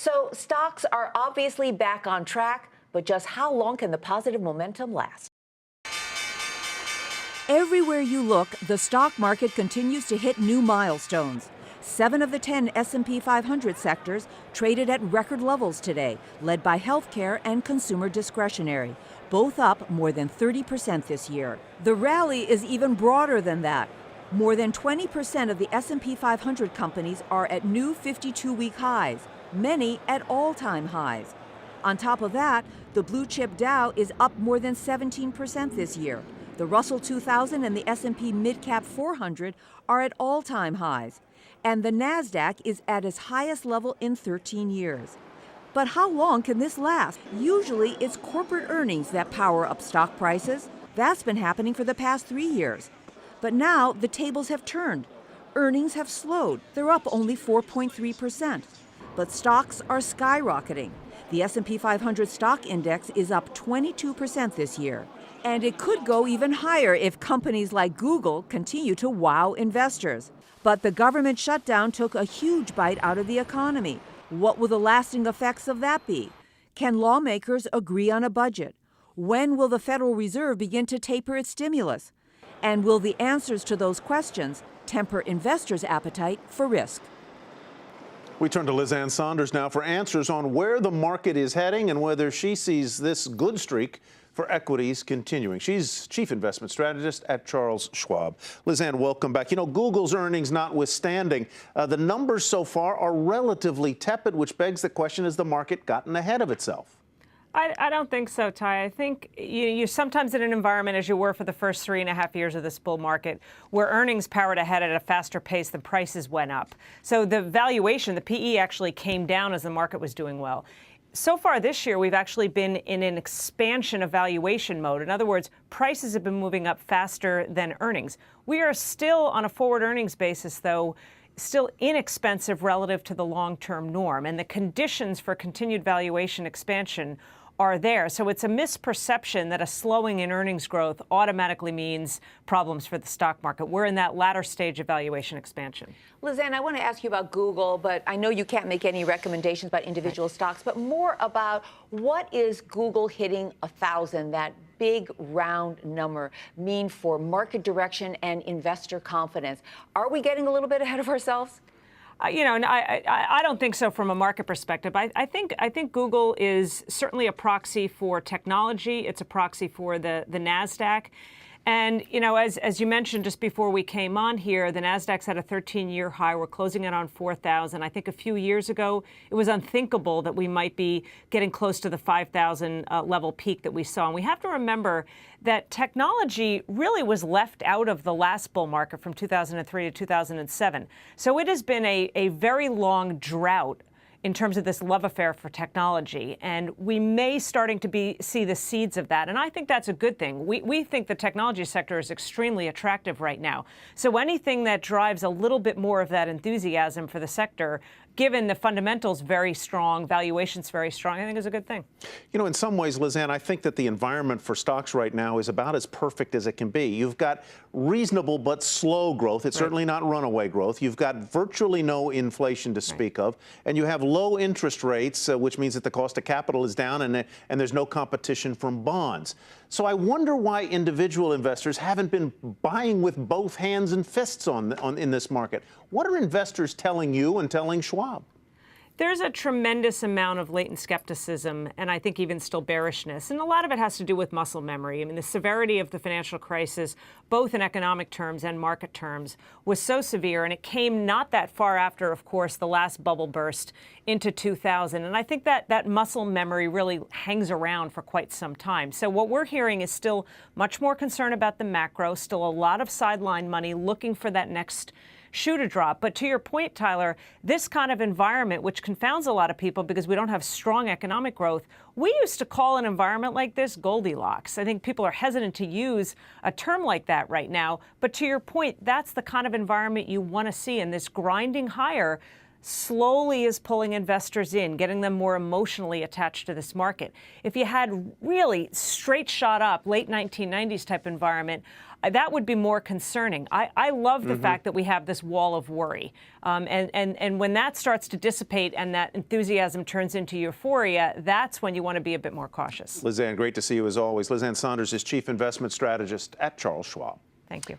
So stocks are obviously back on track, but just how long can the positive momentum last? Everywhere you look, the stock market continues to hit new milestones. 7 of the 10 S&P 500 sectors traded at record levels today, led by healthcare and consumer discretionary, both up more than 30% this year. The rally is even broader than that. More than 20% of the S&P 500 companies are at new 52-week highs, many at all-time highs. On top of that, the blue chip Dow is up more than 17% this year. The Russell 2000 and the S&P Mid-Cap 400 are at all-time highs, and the Nasdaq is at its highest level in 13 years. But how long can this last? Usually, it's corporate earnings that power up stock prices. That's been happening for the past 3 years. But now the tables have turned. Earnings have slowed. They're up only 4.3%. But stocks are skyrocketing. The S&P 500 stock index is up 22% this year. And it could go even higher if companies like Google continue to wow investors. But the government shutdown took a huge bite out of the economy. What will the lasting effects of that be? Can lawmakers agree on a budget? When will the Federal Reserve begin to taper its stimulus? And will the answers to those questions temper investors' appetite for risk? We turn to Liz Ann Sonders now for answers on where the market is heading and whether she sees this good streak for equities continuing. She's Chief Investment Strategist at Charles Schwab. Liz Ann, welcome back. You know, Google's earnings notwithstanding, the numbers so far are relatively tepid, which begs the question, has the market gotten ahead of itself? I don't think so, Ty. I think you're sometimes in an environment, as you were for the first 3.5 years of this bull market, where earnings powered ahead at a faster pace than prices went up. So the valuation, the PE, actually came down as the market was doing well. So far this year, we've actually been in an expansion of valuation mode. In other words, prices have been moving up faster than earnings. We are still on a forward earnings basis, though, still inexpensive relative to the long-term norm. And the conditions for continued valuation expansion are there. So it's a misperception that a slowing in earnings growth automatically means problems for the stock market. We're in that latter stage of valuation expansion. Liz Ann, I want to ask you about Google, but I know you can't make any recommendations about individual stocks, but more about what is Google hitting 1,000, that big round number, mean for market direction and investor confidence? Are we getting a little bit ahead of ourselves? I don't think so from a market perspective. I think Google is certainly a proxy for technology. It's a proxy for the NASDAQ. And, as you mentioned just before we came on here, the NASDAQ's at a 13-year high. We're closing in on 4,000. I think a few years ago, it was unthinkable that we might be getting close to the 5,000 level peak that we saw. And we have to remember that technology really was left out of the last bull market from 2003 to 2007. So it has been a very long drought in terms of this love affair for technology. And we may starting to see the seeds of that. And I think that's a good thing. We think the technology sector is extremely attractive right now. So anything that drives a little bit more of that enthusiasm for the sector, given the fundamentals very strong, valuations very strong, I think is a good thing. You know, in some ways, Liz Ann, I think that the environment for stocks right now is about as perfect as it can be. You've got reasonable but slow growth. It's certainly not runaway growth. You've got virtually no inflation to speak of, and you have low interest rates, which means that the cost of capital is down and there's no competition from bonds. So I wonder why individual investors haven't been buying with both hands and fists in this market. What are investors telling you and telling Schwab? There's a tremendous amount of latent skepticism and I think even still bearishness. And a lot of it has to do with muscle memory. I mean, the severity of the financial crisis, both in economic terms and market terms, was so severe. And it came not that far after, of course, the last bubble burst into 2000. And I think that muscle memory really hangs around for quite some time. So what we're hearing is still much more concern about the macro, still a lot of sideline money looking for that next shoe to drop. But to your point, Tyler, this kind of environment, which confounds a lot of people because we don't have strong economic growth, we used to call an environment like this Goldilocks. I think people are hesitant to use a term like that right now. But to your point, that's the kind of environment you want to see in this grinding higher. slowly is pulling investors in, getting them more emotionally attached to this market. If you had really straight shot up, late 1990s type environment, that would be more concerning. I love the fact that we have this wall of worry. And when that starts to dissipate and that enthusiasm turns into euphoria, that's when you want to be a bit more cautious. Liz Ann, great to see you as always. Liz Ann Sonders is Chief Investment Strategist at Charles Schwab. Thank you.